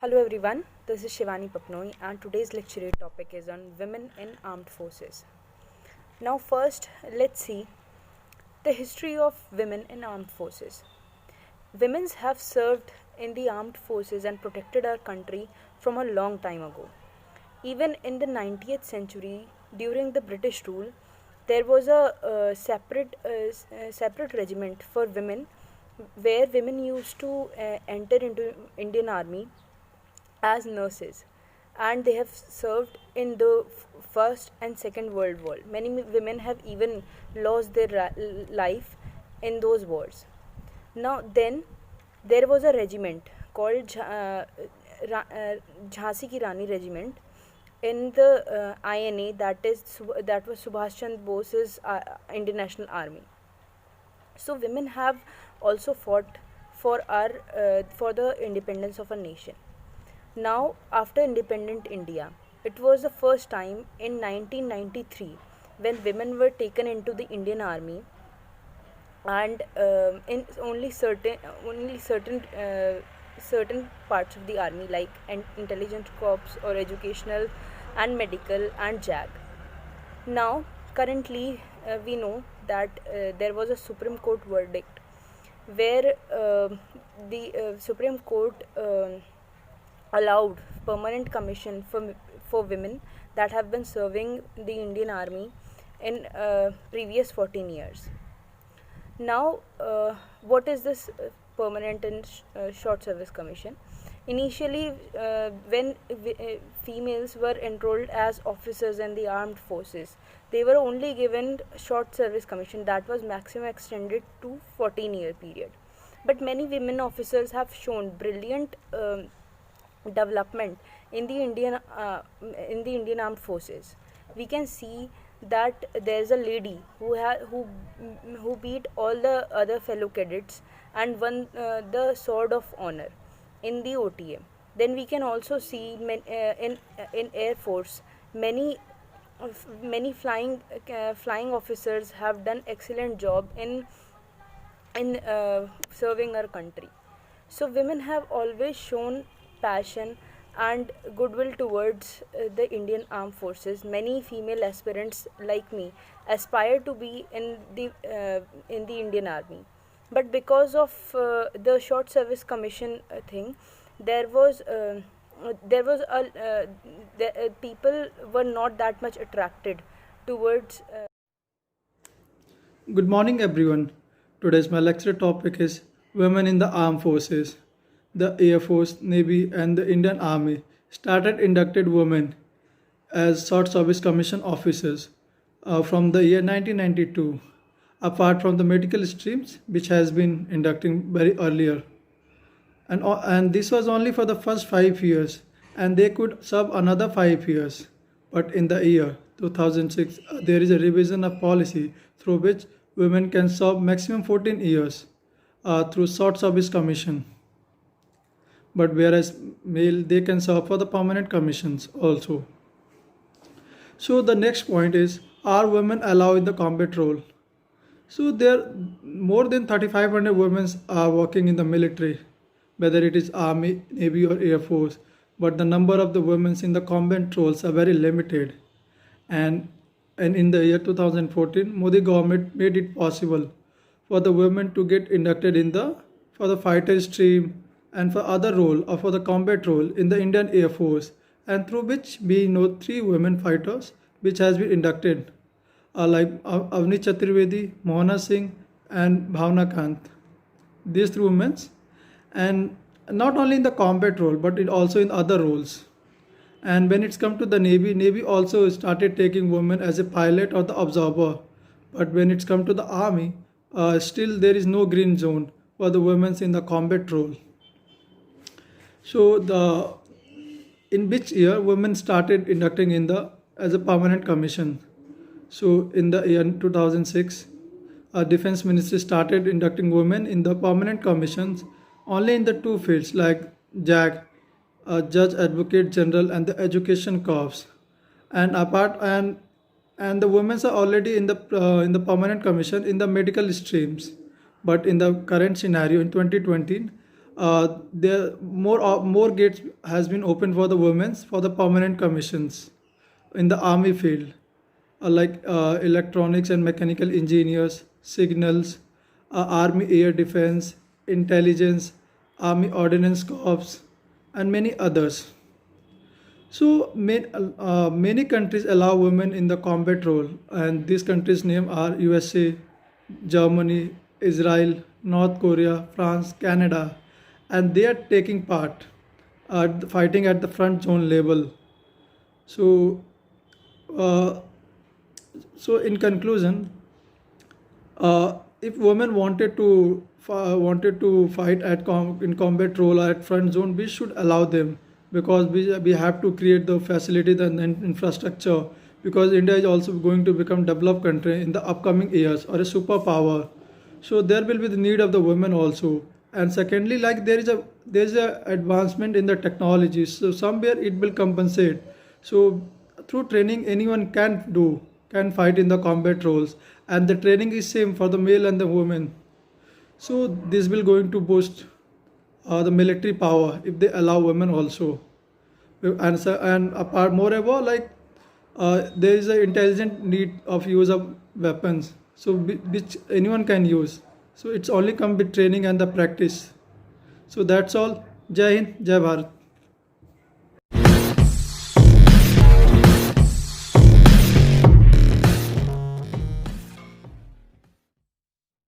Hello everyone, this is Shivani Papnoi and today's lecturette topic is on women in armed forces. Now first, let's see the history of women in armed forces. Women have served in the armed forces and protected our country from a long time ago. Even in the 90th century, during the British rule, there was a separate regiment for women where women used to enter into Indian army as nurses, and they have served in the first and second world war. Many women have even lost their life in those wars. Now then, there was a regiment called Jhansi ki Rani regiment in the INA, that was Subhash Chandra Bose's Indian National Army. So women have also fought for the independence of a nation. Now, after independent India, it was the first time in 1993 when women were taken into the Indian Army, and in only certain parts of the army like intelligence corps or educational and medical and JAG. Now, currently, we know that there was a Supreme Court verdict where the Supreme Court allowed permanent commission for women that have been serving the Indian Army in previous 14 years. Now, what is this permanent and short service commission? Initially, when females were enrolled as officers in the armed forces, they were only given short service commission that was maximum extended to 14-year period. But many women officers have shown brilliant development in the Indian Armed Forces. We can see that there is a lady who beat all the other fellow cadets and won the Sword of Honor in the OTA. Then we can also see in Air Force many flying officers have done excellent job in serving our country. So women have always shown passion and goodwill towards the Indian Armed Forces. Many female aspirants like me aspire to be in the Indian Army, but because of the short service commission thing, there was people were not that much attracted towards. Good morning, everyone. Today's my lecture topic is Women in the Armed Forces. The Air Force, Navy, and the Indian Army started inducted women as short service commission officers from the year 1992, apart from the medical streams, which has been inducting very earlier. And this was only for the first 5 years, and they could serve another 5 years. But in the year 2006, there is a revision of policy through which women can serve maximum 14 years through short service commission. But whereas male, they can serve for the permanent commissions also. So the next point is, are women allowed in the combat role? So there more than 3,500 women are working in the military, whether it is Army, Navy or Air Force, but the number of the women in the combat roles are very limited. And, and in the year 2014, Modi government made it possible for the women to get inducted for the fighter stream and for other role or for the combat role in the Indian Air Force, and through which we know 3 women fighters which has been inducted like Avni Chaturvedi, Mohana Singh and Bhavna Kant. These 3 women, and not only in the combat role but also in other roles. And when it's come to the Navy also started taking women as a pilot or the observer. But when it's come to the Army, still there is no green zone for the women in the combat role. So in which year women started inducting as a permanent commission? So in the year 2006, Defense Ministry started inducting women in the permanent commissions only in the 2 fields like JAG, Judge Advocate General, and the Education Corps. And the women are already in the permanent commission in the medical streams. But in the current scenario in 2020, There more gates has been opened for the women for the permanent commissions in the army field, like electronics and mechanical engineers, signals, army air defense, intelligence, army ordnance corps, and many others. So many countries allow women in the combat role, and these countries' name are USA, Germany, Israel, North Korea, France, Canada, and they are taking part, fighting at the front zone level. So, uh, so in conclusion, if women wanted to fight in combat role or at front zone, we should allow them, because we have to create the facilities and infrastructure, because India is also going to become developed country in the upcoming years, or a superpower. So there will be the need of the women also. And secondly, like there is a advancement in the technology, so somewhere it will compensate. So through training, anyone can fight in the combat roles, and the training is same for the male and the women. So this will going to boost the military power if they allow women also. And apart moreover, like there is an intelligent need of use of weapons, so which anyone can use. So it's only come with training and the practice. So that's all. Jai Hind, Jai Bharat.